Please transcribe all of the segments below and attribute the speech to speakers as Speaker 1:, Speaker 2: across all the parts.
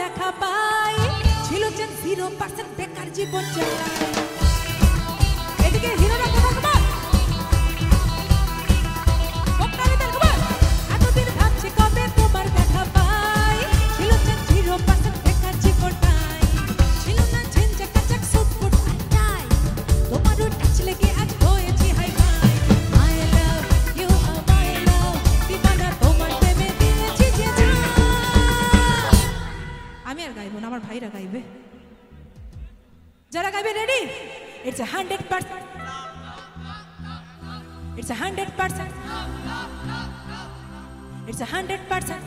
Speaker 1: দেখা পাই ছিল যেন 0% বেকার জীবন চালাই এদিকে হিরোরা কথা খবর বক্তারিদের খবর এতদিন ভাবছি কবে তোমার দেখা পাই ছিল যেন 0% বেকার জীবনটাই ছিল না ঝিঞ্জা কাচাক সুটফুট আটাই তোমার টাচ লেগে আজ হয়েছি hi fi my love you are my love দিবানা তোমার প্রেমে দিয়েছি যে আমি আর গাইবো না আমার ভাইরা গাইবে যারা গাইবে ready It's 100%. It's 100%. It's 100%.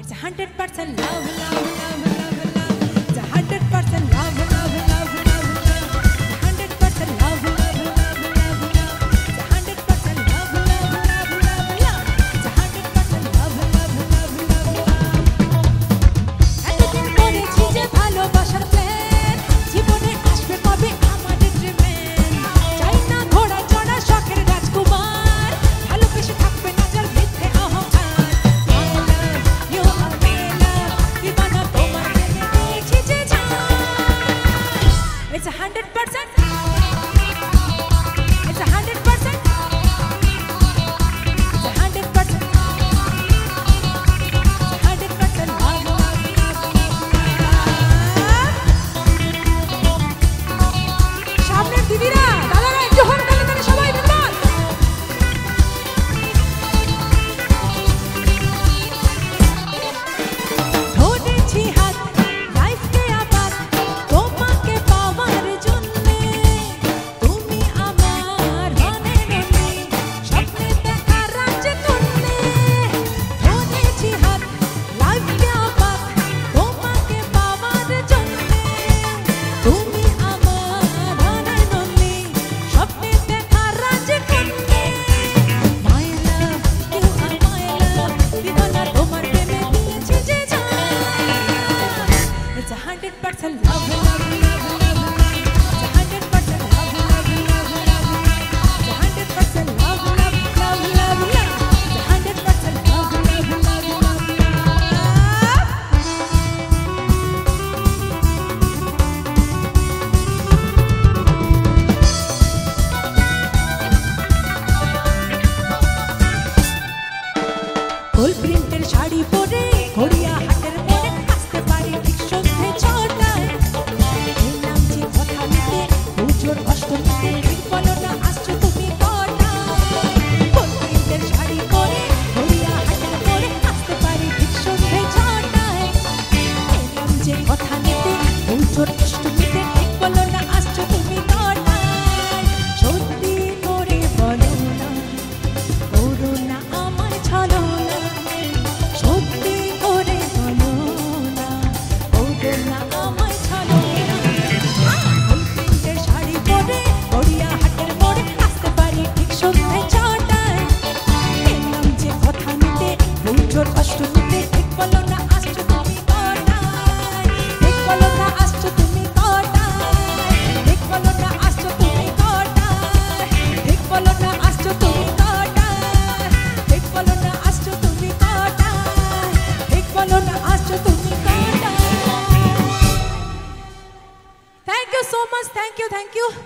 Speaker 1: It's 100% love, love, love, love, love. It's 100% love, love, love, love, love. 100% love, love, love, love, love. It's 100% love, love, love, love, love. It's 100% love, love, love, love, love. এতদিন করেছি যে ভালোবাসার plan জীবনে আসবে কবে আমাদের ড্রিমেন চাই না ঘোড়া চড়া শখের রাজকুমার ভালোবেসে থাকবে না যার মিথ্যে অহংকার I love you R my love দিবানা তোমার প্রেমে দিয়েছি যে জান It's 100% It's 100% It's 100% 100% love, love, love, love. সামনের দিদিরা দাদারা একটু হোম তালে তালে সবাই মিলবল ধরেছি হাত লাইফকে আবার তোমাকে পাওয়ার জন্যে তুমি আমার মনে মনে স্বপ্নে দেখা রাজকন্যে ধরেছি হাত লাইফকে আবার তোমাকে পাওয়ার জন্যে তুমি আমার মনে মনে স্বপ্নে দেখা রাজকন্যে মাই love you are my love দিবানা তোমার প্রেমে দিয়েছি যে জান It's 100% love, love, love, love, love. It's 100% love, love, love, love, love. It's 100% love, love, love, love, love. It's 100% love, love, love, love, love. ফুল প্রিন্টের শাড়ি পরে গড়িয়া হাটের মোড়ে আসতে পারি ঠিক সন্ধ্যে 6টায় এলাম যে কথা নিতে পুজোর অষ্টমীতে ঠিক বলো না আসছো তুমি কটায় ফুল প্রিন্টের শাড়ি পরে গড়িয়া হাটের মোড়ে আসতে পারি ঠিক সন্ধ্যে 6টায় এলাম যে কথা নিতে পুজোর অষ্টমীতে ঠিক বলো না আসছো তুমি কটায় সত্যি করে বলো না করো না আমার ছলনা সত্যি করে বলো না করো না আমার ছলনা ফুল প্রিন্টের শাড়ি পরে গড়িয়া হাটের মোড়ে আসতে পারি ঠিক সন্ধ্যে 6টায় এলাম যে কথা নিতে পুজোর অষ্টমীতে ঠিক বলো না আসছো তুমি কটায় ঠিক বলো না আসছো তুমি কটায় ঠিক বলো না আসছো তুমি কটায় ঠিক বলো না আসছো তুমি কটায় ঠিক বলো না আসছো তুমি কটায় ঠিক বলো না আসছো তুমি কটায় Thank you so much. Thank you.